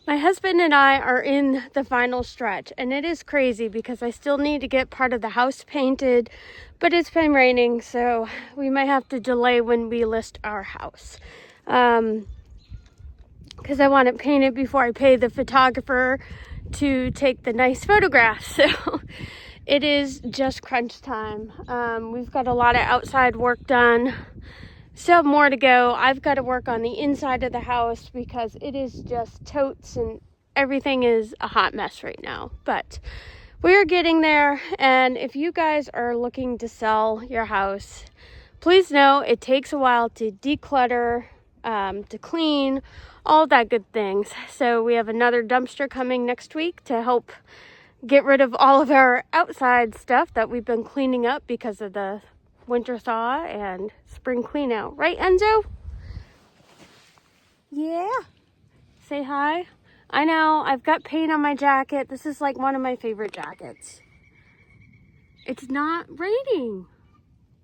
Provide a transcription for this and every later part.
My husband and I are in the final stretch, and it is crazy because I still need to get part of the house painted, but it's been raining, so we might have to delay when we list our house. Because I want it painted before I pay the photographer to take the nice photographs. So it is just crunch time. We've got a lot of outside work done. Still have more to go. I've got to work on the inside of the house because it is just totes and everything is a hot mess right now. But we're getting there, and if you guys are looking to sell your house, please know it takes a while to declutter, to clean, all that good things. So we have another dumpster coming next week to help get rid of all of our outside stuff that we've been cleaning up because of the winter thaw and spring clean out. Right, Enzo? Yeah. Say hi. I know, I've got paint on my jacket. This is like one of my favorite jackets. It's not raining.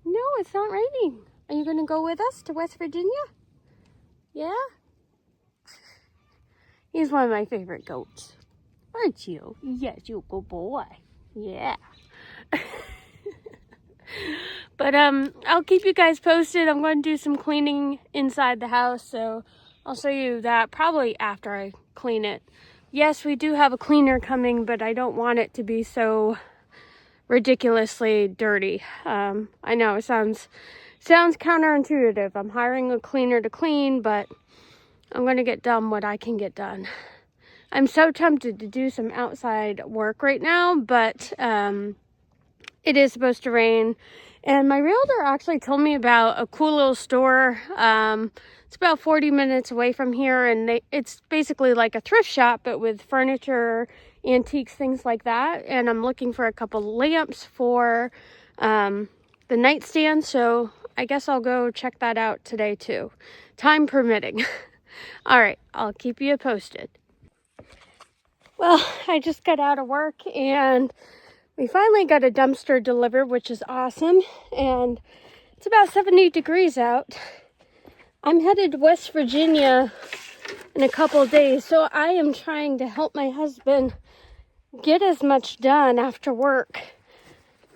No, it's not raining. Are you going to go with us to West Virginia? Yeah? He's one of my favorite goats. Aren't you? Yes, you good boy. Yeah. But I'll keep you guys posted. I'm going to do some cleaning inside the house, so I'll show you that probably after I clean it. Yes, we do have a cleaner coming, but I don't want it to be so ridiculously dirty. I know it sounds counterintuitive. I'm hiring a cleaner to clean, but I'm going to get done what I can get done. I'm so tempted to do some outside work right now, but it is supposed to rain. And my realtor actually told me about a cool little store. It's about 40 minutes away from here, and it's basically like a thrift shop, but with furniture, antiques, things like that. And I'm looking for a couple lamps for the nightstand, so I guess I'll go check that out today too, time permitting. All right, I'll keep you posted. Well, I just got out of work and we finally got a dumpster delivered, which is awesome. And it's about 70 degrees out. I'm headed to West Virginia in a couple of days, so I am trying to help my husband get as much done after work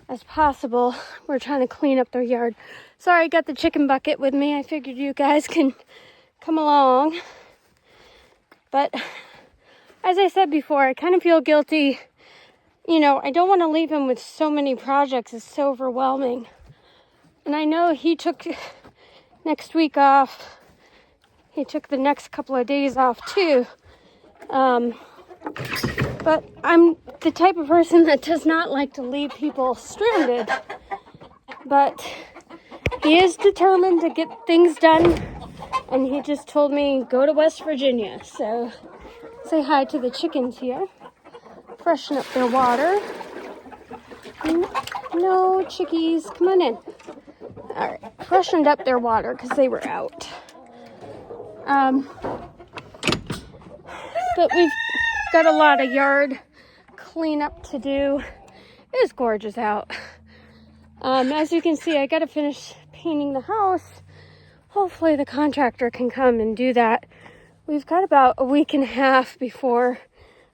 as possible. We're trying to clean up their yard. Sorry, I got the chicken bucket with me. I figured you guys can come along. But as I said before, I kind of feel guilty. You know, I don't want to leave him with so many projects. It's so overwhelming. And I know he took next week off. He took the next couple of days off too. But I'm the type of person that does not like to leave people stranded. But he is determined to get things done. And he just told me, go to West Virginia. So say hi to the chickens here. Freshen up their water. No, chickies, come on in. All right, freshened up their water because they were out. But we've got a lot of yard cleanup to do. It is gorgeous out. As you can see, I got to finish painting the house. Hopefully the contractor can come and do that. We've got about a week and a half before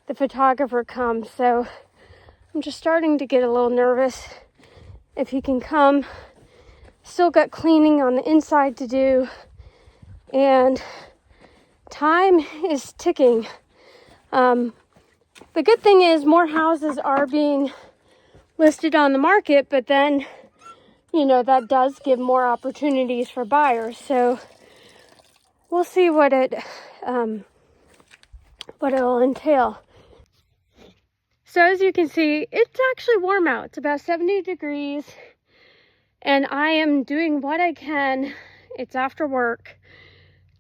the photographer comes, so I'm just starting to get a little nervous if he can come. Still got cleaning on the inside to do, and time is ticking. The good thing is more houses are being listed on the market, but then, you know, that does give more opportunities for buyers. So we'll see what it'll entail. So as you can see, it's actually warm out. It's about 70 degrees, and I am doing what I can. It's after work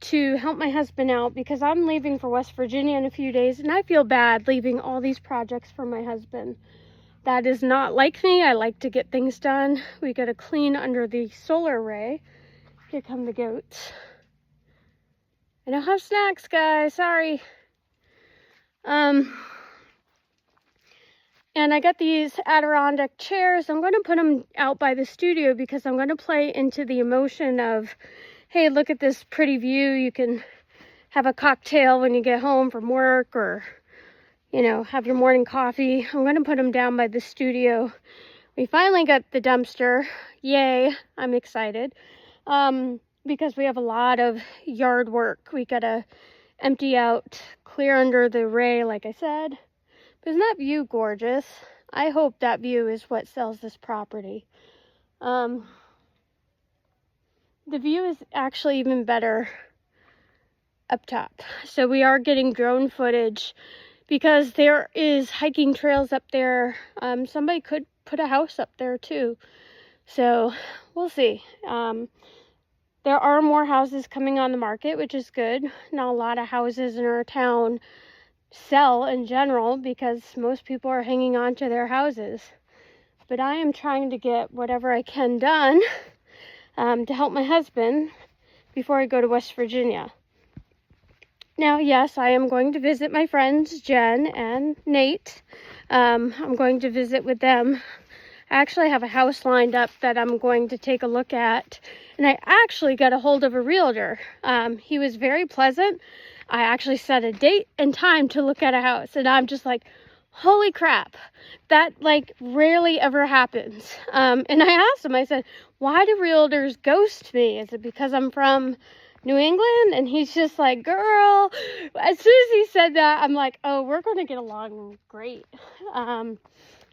to help my husband out because I'm leaving for West Virginia in a few days, and I feel bad leaving all these projects for my husband. That is not like me. I like to get things done. We got to clean under the solar array. Here come the goats. I don't have snacks, guys. Sorry. And I got these Adirondack chairs. I'm going to put them out by the studio because I'm going to play into the emotion of, hey, look at this pretty view. You can have a cocktail when you get home from work, or, you know, have your morning coffee. I'm going to put them down by the studio. We finally got the dumpster. Yay, I'm excited. Because we have a lot of yard work. We got to empty out, clear under the array, like I said. But isn't that view gorgeous? I hope that view is what sells this property. The view is actually even better up top. So we are getting drone footage because there is hiking trails up there. Somebody could put a house up there too. So we'll see. There are more houses coming on the market, which is good. Not a lot of houses in our town sell in general because most people are hanging on to their houses. But I am trying to get whatever I can done to help my husband before I go to West Virginia. Now, yes, I am going to visit my friends Jen and Nate. I'm going to visit with them. I actually have a house lined up that I'm going to take a look at. And I actually got a hold of a realtor. He was very pleasant. I actually set a date and time to look at a house. And I'm just like, holy crap. That like rarely ever happens. And I asked him, I said, why do realtors ghost me? Is it because I'm from New England? And he's just like, girl, as soon as he said that, I'm like, oh, we're going to get along great.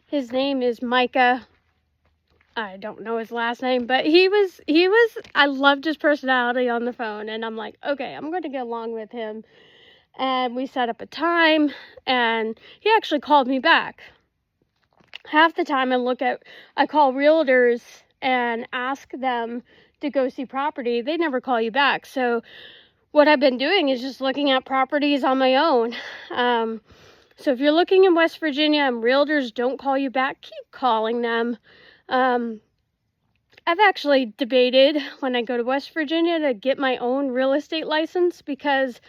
His name is Micah. I don't know his last name, but he was, I loved his personality on the phone. And I'm like, okay, I'm going to get along with him. And we set up a time, and he actually called me back. Half the time I call realtors and ask them to go see property. They never call you back. So what I've been doing is just looking at properties on my own. So if you're looking in West Virginia and realtors don't call you back, keep calling them. I've actually debated when I go to West Virginia to get my own real estate license because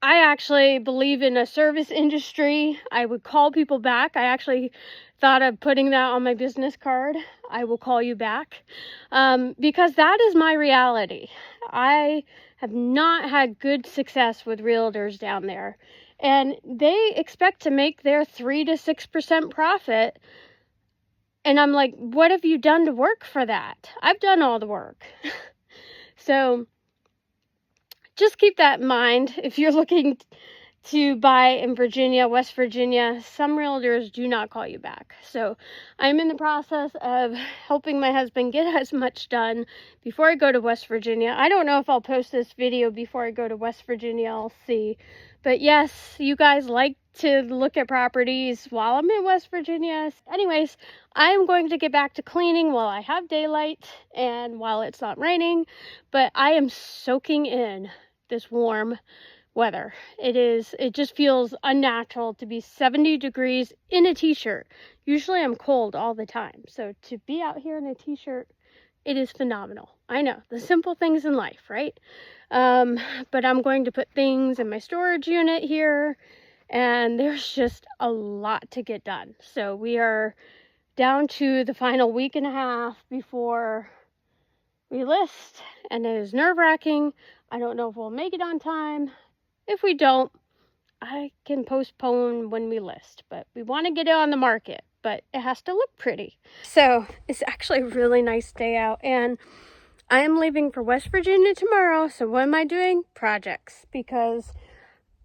I actually believe in a service industry. I would call people back. I actually thought of putting that on my business card. I will call you back. Because that is my reality. I have not had good success with realtors down there. And they expect to make their 3 to 6% profit. And I'm like, what have you done to work for that? I've done all the work. So just keep that in mind. If you're looking to buy in Virginia, West Virginia, some realtors do not call you back. So I'm in the process of helping my husband get as much done before I go to West Virginia. I don't know if I'll post this video before I go to West Virginia. I'll see. But yes, you guys like to look at properties while I'm in West Virginia. Anyways, I'm going to get back to cleaning while I have daylight and while it's not raining. But I am soaking in this warm weather. It just feels unnatural to be 70 degrees in a t-shirt. Usually I'm cold all the time. So to be out here in a t-shirt, it is phenomenal. I know, the simple things in life, right? But I'm going to put things in my storage unit here, and there's just a lot to get done. So we are down to the final week and a half before we list, and it is nerve-wracking. I don't know if we'll make it on time. If we don't, I can postpone when we list, but we want to get it on the market, but it has to look pretty. So it's actually a really nice day out, and I am leaving for West Virginia tomorrow. So what am I doing? Projects, because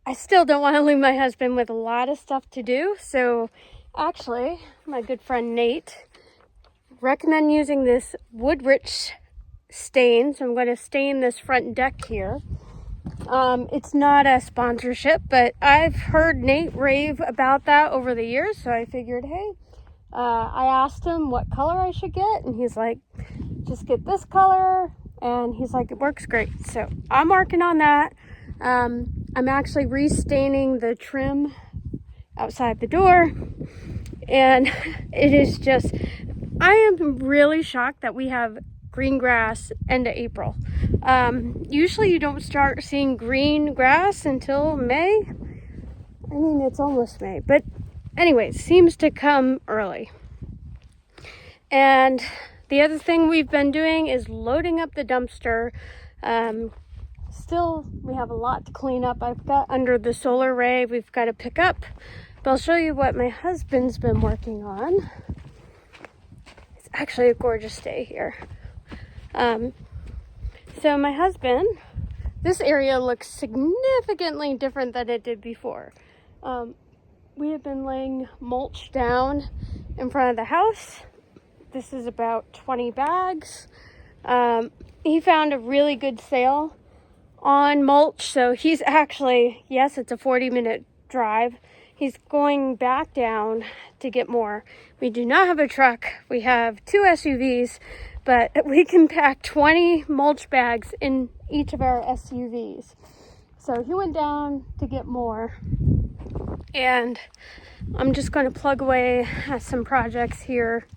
I still don't want to leave my husband with a lot of stuff to do. So actually, my good friend Nate recommend using this wood-rich stain. So I'm going to stain this front deck here. It's not a sponsorship, but I've heard Nate rave about that over the years. So I figured, hey, I asked him what color I should get, and he's like, just get this color. And he's like, it works great. So I'm working on that. I'm actually restaining the trim outside the door, and it is just, I am really shocked that we have green grass end of April. Usually you don't start seeing green grass until May. I mean, it's almost May, but anyways, seems to come early. And the other thing we've been doing is loading up the dumpster. we have a lot to clean up. I've got under the solar array, we've got to pick up. But I'll show you what my husband's been working on. It's actually a gorgeous day here. So my husband, this area looks significantly different than it did before. We have been laying mulch down in front of the house. This is about 20 bags. He found a really good sale on mulch, so he's actually, yes, it's a 40-minute drive. He's going back down to get more. We do not have a truck. We have 2 SUVs, but we can pack 20 mulch bags in each of our SUVs. So he went down to get more, and I'm just going to plug away at some projects here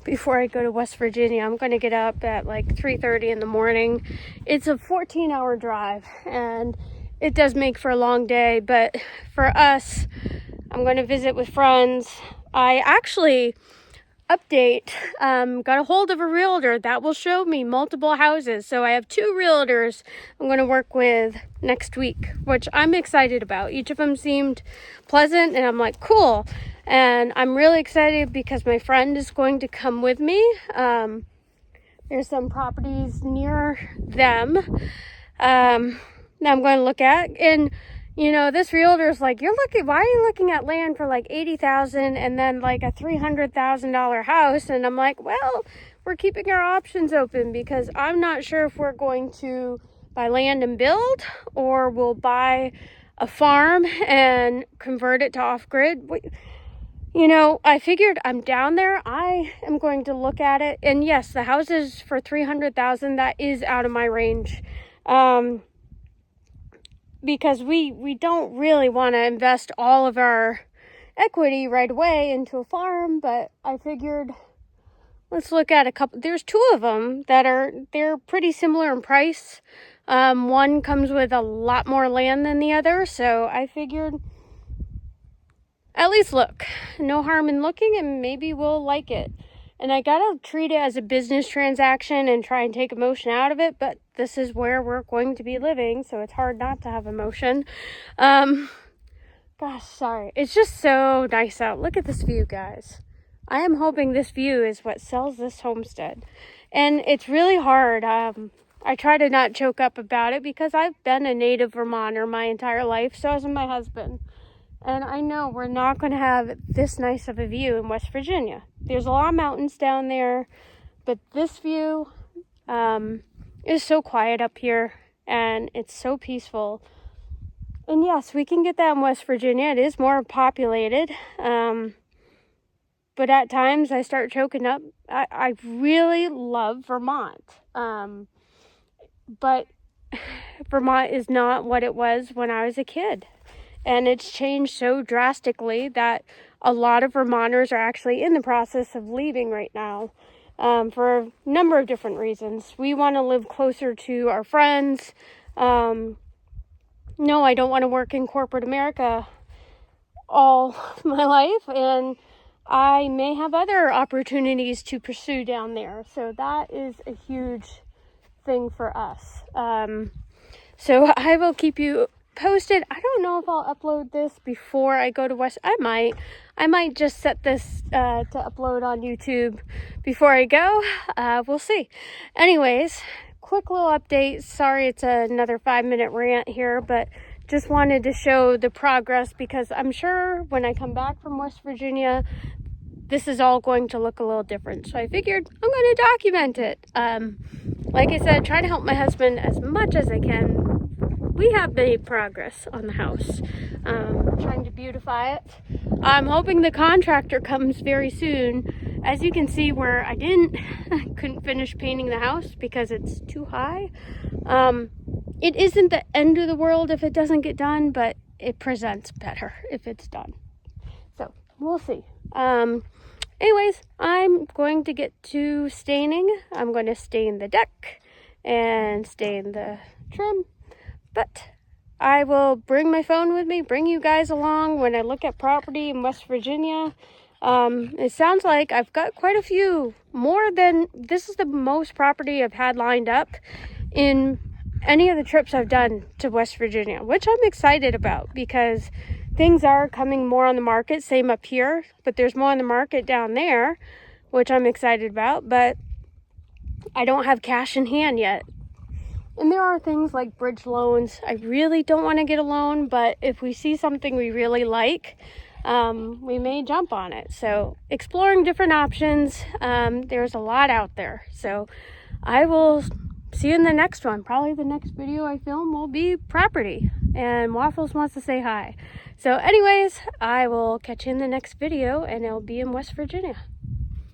before I go to West Virginia. I'm going to get up at like 3:30 in the morning. It's a 14-hour drive, and it does make for a long day, but for us, I'm going to visit with friends. I actually got a hold of a realtor that will show me multiple houses. So I have 2 realtors I'm going to work with next week, which I'm excited about. Each of them seemed pleasant, and I'm like, cool. And I'm really excited because my friend is going to come with me. There's some properties near them that I'm going to look at. And you know, this realtor is like, why are you looking at land for like $80,000 and then like a $300,000 house? And I'm like, well, we're keeping our options open because I'm not sure if we're going to buy land and build, or we'll buy a farm and convert it to off-grid. You know, I figured I'm down there. I am going to look at it. And yes, the house is for $300,000. That is out of my range. Because we don't really want to invest all of our equity right away into a farm, but I figured let's look at a couple. There's 2 of them that they're pretty similar in price. One comes with a lot more land than the other, so I figured at least look. No harm in looking, and maybe we'll like it. And I gotta treat it as a business transaction and try and take emotion out of it, but this is where we're going to be living, so it's hard not to have emotion. Gosh, sorry. It's just so nice out. Look at this view, guys. I am hoping this view is what sells this homestead. And it's really hard. I try to not choke up about it because I've been a native Vermonter my entire life, so has my husband. And I know we're not going to have this nice of a view in West Virginia. There's a lot of mountains down there, but this view is so quiet up here, and it's so peaceful. And yes, we can get that in West Virginia. It is more populated, but at times I start choking up. I really love Vermont, but Vermont is not what it was when I was a kid. And it's changed so drastically that a lot of Vermonters are actually in the process of leaving right now for a number of different reasons. We want to live closer to our friends. No, I don't want to work in corporate America all my life, and I may have other opportunities to pursue down there. So that is a huge thing for us. So I will keep you posted. I don't know if I'll upload this before I go to West. I might just set this to upload on YouTube before I go. We'll see. Anyways, quick little update. Sorry it's another 5-minute rant here, but just wanted to show the progress because I'm sure when I come back from West Virginia, this is all going to look a little different. So I figured I'm going to document it. Like I said, try to help my husband as much as I can. We have made progress on the house, trying to beautify it. I'm hoping the contractor comes very soon. As you can see where I couldn't finish painting the house because it's too high. It isn't the end of the world if it doesn't get done, but it presents better if it's done. So we'll see. Anyways, I'm going to get to staining. I'm going to stain the deck and stain the trim. But I will bring my phone with me, bring you guys along when I look at property in West Virginia. It sounds like I've got quite a few, this is the most property I've had lined up in any of the trips I've done to West Virginia, which I'm excited about because things are coming more on the market. Same up here, but there's more on the market down there, which I'm excited about, but I don't have cash in hand yet. And there are things like bridge loans. I really don't want to get a loan, but if we see something we really like, we may jump on it. So exploring different options. There's a lot out there. So I will see you in the next one. Probably the next video I film will be property. And Waffles wants to say hi. So anyways, I will catch you in the next video, and it'll be in West Virginia.